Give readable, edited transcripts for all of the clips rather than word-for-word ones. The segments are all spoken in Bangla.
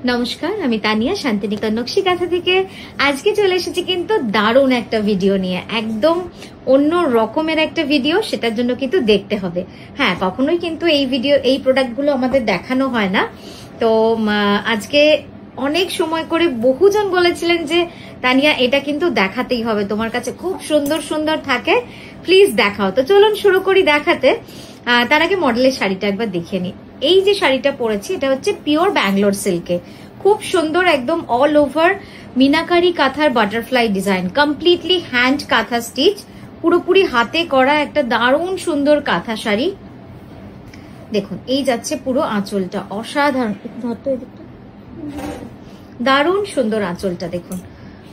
নমস্কার, আমি তানিয়া শান্তিনিকেতন নকশি কাঁথা থেকে। আজকে চলে এসেছি কিন্তু দারুণ একটা ভিডিও নিয়ে, একদম অন্য রকমের একটা ভিডিও। সেটার জন্য কিন্তু দেখতে হবে। হ্যাঁ, কখনোই কিন্তু এই প্রোডাক্টগুলো আমাদের দেখানো হয় না। তো আজকে অনেক সময় করে বহুজন বলেছিলেন যে তানিয়া এটা কিন্তু দেখাতেই হবে, তোমার কাছে খুব সুন্দর সুন্দর থাকে, প্লিজ দেখাও। তো চলুন শুরু করি দেখাতে। তার আগে মডেলের শাড়িটা একবার দেখে নি। এই যে শাড়িটা পরেছি এটা হচ্ছে পিওর ব্যাঙ্গালোর সিল্কে, খুব সুন্দর, একদম অল ওভার মিনাকারি কাঁথার বাটারফ্লাই ডিজাইন, কমপ্লিটলি হ্যান্ড কাঁথা স্টিচ, পুরোপুরি হাতে করা একটা দারুণ সুন্দর কাঁথা শাড়ি। দেখুন এই যাচ্ছে পুরো আঁচলটা, অসাধারণ, দারুণ সুন্দর আঁচলটা দেখুন,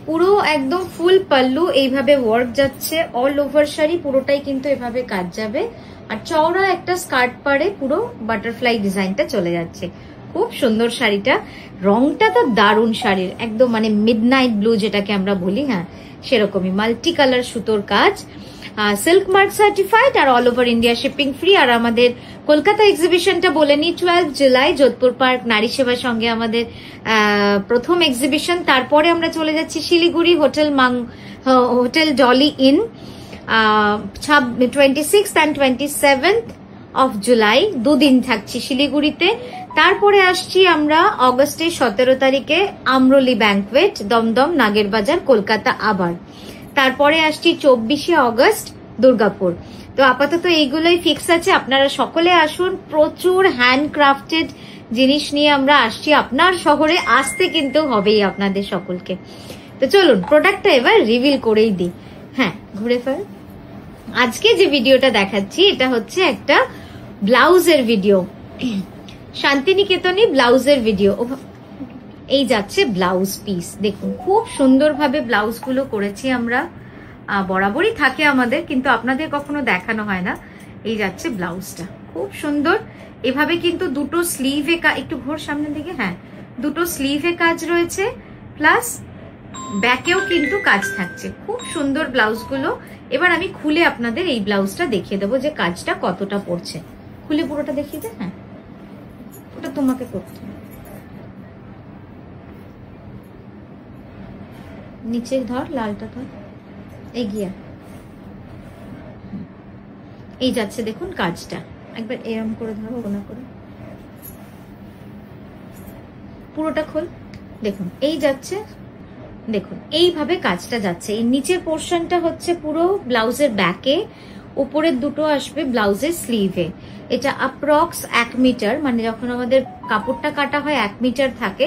পুরো একদম ফুল পাল্লু এইভাবে ওয়ার্ক যাচ্ছে, অল ওভার শাড়ি পুরোটাই কিন্তু এভাবে কাজ যাবে, আর চওড়া একটা স্কার্ট পাড়ে পুরো বাটারফ্লাই ডিজাইনটা চলে যাচ্ছে। খুব সুন্দর শাড়িটা, রংটা তো দারুণ শাড়ির, একদম মানে মিডনাইট ব্লু যেটাকে আমরা বলি, হ্যাঁ সেরকমই মাল্টি কালার সুতোর কাজ, সিল্ক মার্ক সার্টিফাইড, আর all over India shipping free. আর আমাদের কলকাতা এক্সিবিশনটা বলে নি, 12 জুলাই যোধপুর পার্ক নারী সেবার সঙ্গে আমাদের প্রথম এক্সিবিশন। তারপরে আমরা চলে যাচ্ছি Siliguri hotel Dolly in, 26th and 27th of July, দুদিন থাকছি শিলিগুড়িতে। তারপরে আসছি আমরা অগস্টের 17 তারিখে আমরলি ব্যাংকুয়েট, দমদম নাগেরবাজার কলকাতা আবার। তারপরে আসছি 24শে অগস্ট দুর্গাপুর। তো আপাতত এইগুলোই ফিক্স আছে, আপনারা সকলে আসুন। প্রচুর হ্যান্ডক্রাফটেড জিনিস নিয়ে আমরা আসছি আপনার শহরে, আসতে কিন্তু হবেই আপনাদের সকলকে। তো চলুন প্রোডাক্টটা এবার রিভিল করেই দিই। হ্যাঁ ঘুরে ফের, আজকে যে ভিডিওটা দেখাচ্ছি এটা হচ্ছে একটা ব্লাউজের ভিডিও, শান্তিনিকেতনী ব্লাউজের ভিডিও। এই যাচ্ছে ব্লাউজ পিস, দেখুন খুব সুন্দরভাবে ব্লাউজ গুলো করেছি আমরা, বরাবরই থাকে আমাদের, কিন্তু আপনাদের কখনো দেখানো হয় না। এই যাচ্ছে ব্লাউজটা, খুব সুন্দর। এভাবে কিন্তু দুটো স্লিভে, একটু ঘোর সামনের দিকে, হ্যাঁ দুটো স্লিভে কাজ রয়েছে, প্লাস ব্যাকেও কিন্তু কাজ থাকছে। খুব সুন্দর ব্লাউজ গুলো। এবার আমি খুলে আপনাদের এই ব্লাউজটা দেখিয়ে দেবো যে কাজটা কতটা পড়ছে। খুলে পুরোটা দেখিয়ে দে। হ্যাঁ ওটা তোমাকে করতে, নিচে ধর, লালটা ধর, এগিয়ে। এই যাচ্ছে দেখুন কাজটা, একবার এরম করে ধরো, কোনা করে পুরোটা খোল। দেখুন এই যাচ্ছে, দেখুন এইভাবে কাজটা যাচ্ছে। এই নিচের পোর্শনটা হচ্ছে পুরো ব্লাউজের ব্যাকে, উপরের দুটো আসবে ব্লাউজের স্লিভে। এটা অ্যাপ্রক্স 1 মিটার, মানে যখন আমাদের কাপড়টা কাটা হয় 1 মিটার থাকে,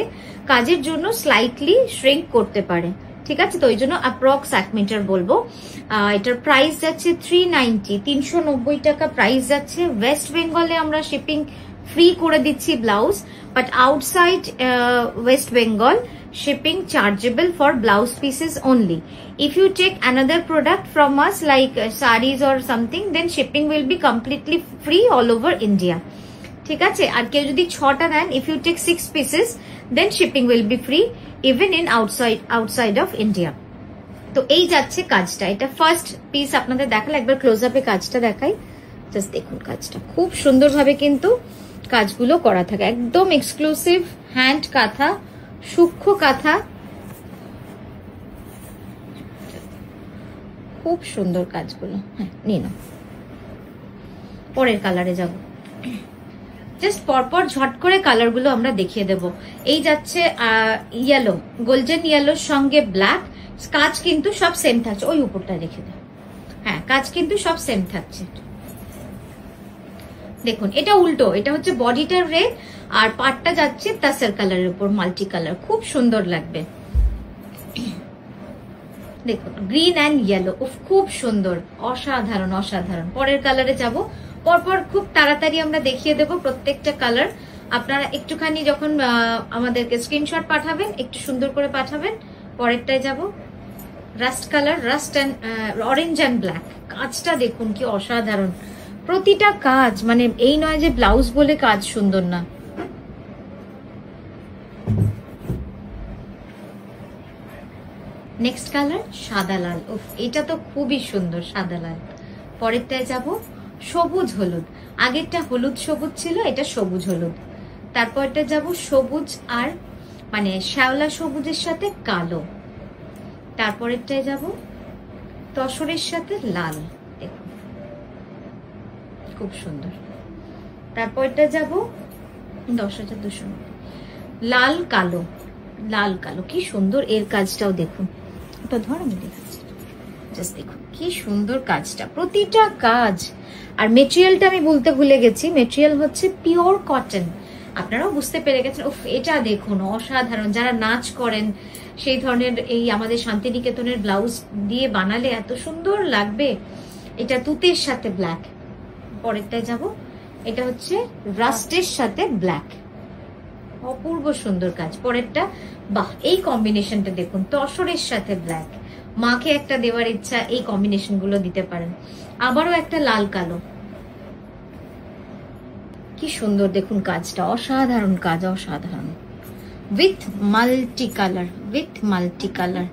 কাজের জন্য স্লাইটলি শ্রিঙ্ক করতে পারে, ঠিক আছে? তো ওই জন্য অ্যাপ্রক্স 1 মিটার বলবো। এটার প্রাইস যাচ্ছে 390 টাকা প্রাইস যাচ্ছে। ওয়েস্ট বেঙ্গলে আমরা শিপিং ফ্রি করে দিচ্ছি blouse, but outside West Bengal shipping chargeable for blouse pieces only. If you take another product from us like sarees or something, then shipping will be completely free all over India. ঠিক আছে? আর কেউ যদি 6টা নেন, if you take 6 pieces, then shipping will be free even in outside of India. তো এই যাচ্ছে কাজটা, এটা ফার্স্ট পিস আপনাদের দেখালে, একবার ক্লোজ আপে কাজটা দেখাই। জাস্ট দেখুন কাজটা, খুব সুন্দরভাবে কিন্তু কাজগুলো করা থাকে, একদম এক্সক্লুসিভ হ্যান্ড কাঁথা, সূক্ষ্ম কাঁথা, খুব সুন্দর কাজগুলো। হ্যাঁ নিয়ে নাও, পরের কালারে যাব। জাস্ট পরপর ঝট করে কালারগুলো আমরা দেখিয়ে দেব। এই যাচ্ছে ইয়েলো, গোল্ডেন ইয়েলোর সঙ্গে ব্ল্যাক, কাজ কিন্তু সব সেম থাকছে। ওই উপরটা রেখে দাও। হ্যাঁ কাজ কিন্তু সব সেম থাকছে। দেখুন এটা উল্টো, এটা হচ্ছে বডিটা রেড আর পাটটা যাচ্ছে তাসের কালারের উপর, মাল্টি কালার, খুব সুন্দর লাগবে। দেখুন গ্রিন অ্যান্ড ইয়েলো, খুব সুন্দর, অসাধারণ অসাধারণ। পরের কালারে যাব, পরপর খুব তাড়াতাড়ি আমরা দেখিয়ে দেব প্রত্যেকটা কালার। আপনারা একটুখানি যখন আমাদেরকে স্ক্রিনশট পাঠাবেন, একটু সুন্দর করে পাঠাবেন। পরেরটায় যাব, rust colour, rust and orange and black. কাজটা দেখুন কি অসাধারণ, প্রতিটা কাজ, মানে এই নয় যে ব্লাউজ বলে কাজ সুন্দর না। নেক্সট কালার সাদা লাল, এটা তো খুবই সুন্দর, সাদা লাল। পরেরটায় যাব সবুজ হলুদ, আগেরটা হলুদ সবুজ ছিল, এটা সবুজ হলুদ। তারপরটা যাব সবুজ আর মানে শ্যাওলা সবুজের সাথে কালো। তারপরেরটায় যাব তসরের সাথে লাল, দেখুন খুব সুন্দর। তারপরটা যাব 10,200, লাল কালো, লাল কালো, কি সুন্দর এর কাজটাও দেখুন। ওটা ধর আমি দেখাচ্ছি, জাস্ট দেখুন কি সুন্দর কাজটা, প্রতিটা কাজ। আর মেটেরিয়ালটা আমি বলতে ভুলে গেছি, মেটেরিয়াল হচ্ছে পিওর কটন। আপনারাও বুঝতে পেরে গেছেন। উফ, এটা দেখুন অসাধারণ। যারা নাচ করেন সেই ধরনের এই আমাদের শান্তিনিকেতনের ব্লাউজ দিয়ে বানালে এত সুন্দর লাগবে। এটা তুতের সাথে ব্ল্যাক। পরেরটায় যাব, এটা হচ্ছে রাস্টের সাথে ব্ল্যাক, অপূর্ব সুন্দর কাজ। পরেরটা, বাহ, এই কম্বিনেশনটা দেখুন, তসরের সাথে ব্ল্যাক। মাকে একটা দেওয়ার ইচ্ছা, এই কম্বিনেশন গুলো দিতে পারেন। আবারও একটা লাল কালো, কি সুন্দর দেখুন কাজটা, অসাধারণ কাজ, অসাধারণ। With multi colour, with multi colour,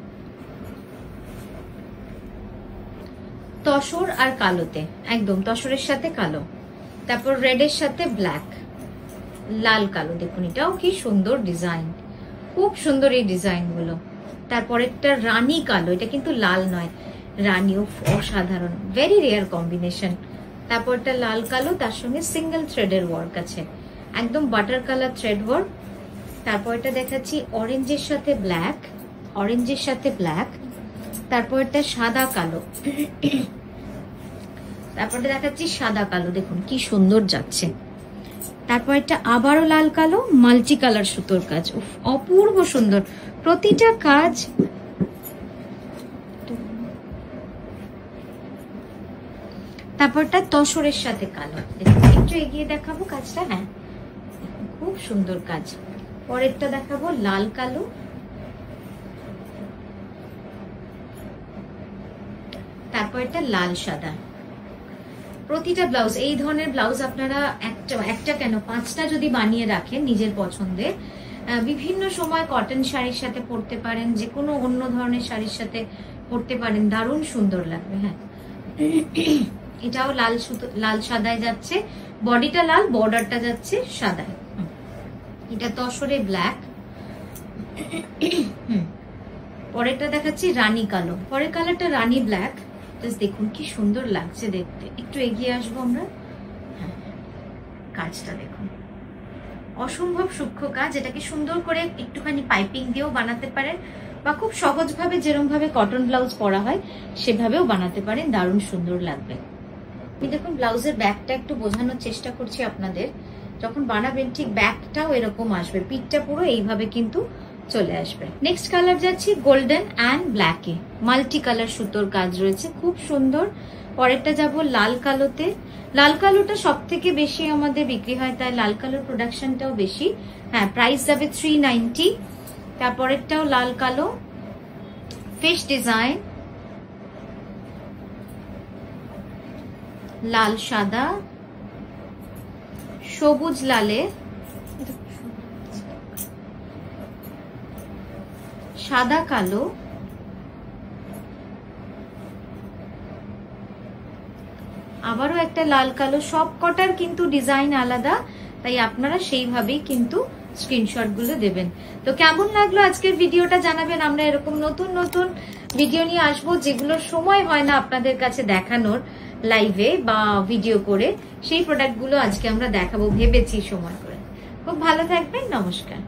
tussar আর কালোতে, একদম তসরের সাথে কালো। তারপর রেডের সাথে ব্ল্যাক, লাল কালো, দেখুন এটাও কি সুন্দর ডিজাইন, খুব সুন্দর এই ডিজাইন গুলো। তারপর একটা রানী কালো, এটা কিন্তু লাল নয়, রানীও অসাধারণ, ভেরি রেয়ার কম্বিনেশন। তারপর একটা লাল কালো, তার সঙ্গে সিঙ্গেল থ্রেডের ওয়ার্ক আছে, একদম বাটার কালার থ্রেড ওয়ার্ক। তারপর এটা দেখাচ্ছি অরেঞ্জের সাথে ব্ল্যাক, অরেঞ্জের সাথে ব্ল্যাক। তারপর একটা সাদা কালো, তারপরে দেখাচ্ছি সাদা কালো, দেখুন কি সুন্দর যাচ্ছে। তারপর একটা আবারও লাল কালো, মাল্টি কালার সুতোর কাজ, অপূর্ব সুন্দর প্রতিটা কাজ। তারপরটা তসরের সাথে কালো, দেখুন একটু এগিয়ে দেখাবো কাজটা, হ্যাঁ খুব সুন্দর কাজ। পরেরটা দেখাবো লাল কালো, তারপর একটা লাল সাদা। প্রতিটা ব্লাউজ, এই ধরনের ব্লাউজ আপনারা একটা কেন 5টা যদি বানিয়ে রাখেন নিজের পছন্দের, বিভিন্ন সময় কটন শাড়ির সাথে পরতে পারেন, যে কোনো অন্য ধরনের শাড়ির সাথে পরতে পারেন, দারুণ সুন্দর লাগবে। হ্যাঁ, এটাও লাল সুতো, লাল সাদায় যাচ্ছে, বডিটা লাল, বর্ডারটা যাচ্ছে সাদায়। এটা তসরে ব্ল্যাক। পরেরটা দেখাচ্ছি রানী কালো, পরের কালারটা রানী ব্ল্যাক। দেখুন কি সুন্দর লাগছে দেখতে। একটু এগিয়ে আসবো আমরা, হ্যাঁ কাজটা দেখুন, অসম্ভব সূক্ষ্ম কাজ। এটাকে সুন্দর করে একটুখানি পাইপিং দিয়েও বানাতে পারেন, বা খুব সহজভাবে যেরকম ভাবে কটন ব্লাউজ পরা হয় সেভাবেও বানাতে পারেন, দারুণ সুন্দর লাগবে। আমি দেখুন ব্লাউজের ব্যাকটা একটু বোঝানোর চেষ্টা করছি আপনাদের, যখন বানাবেন ঠিক ব্যাকটাও এরকম আসবে, পিঠটা পুরো এইভাবে কিন্তু চলে আসবে। নেক্সট কালার যাচ্ছি গোল্ডেন অ্যান্ড ব্ল্যাকে, মাল্টি কালার সুতোর কাজ রয়েছে, খুব সুন্দর। পরেরটা যাব লাল কালোতে, লাল কালোটা সব থেকে বেশি আমাদের বিক্রি হয়, তাই লাল কালোর প্রোডাকশনটাও বেশি। হ্যাঁ, প্রাইস যাবে 390। তারপরেরটাও লাল কালো, ফিশ ডিজাইন, লাল সাদা, সবুজ লালে, সাদা কালো, আবারও একটা লাল কালো। সব কটার কিন্তু ডিজাইন আলাদা, তাই আপনারা সেইভাবেই কিন্তু স্ক্রিনশট গুলো দেবেন। তো কেমন লাগলো আজকের ভিডিওটা জানাবেন। আমরা এরকম নতুন নতুন ভিডিও নিয়ে আসবো, যেগুলোর সময় হয় না আপনাদের কাছে দেখানোর লাইভে বা ভিডিও করে, সেই প্রোডাক্টগুলো আজকে আমরা দেখাবো ভেবেছি সময় করে। খুব ভালো থাকবেন, নমস্কার।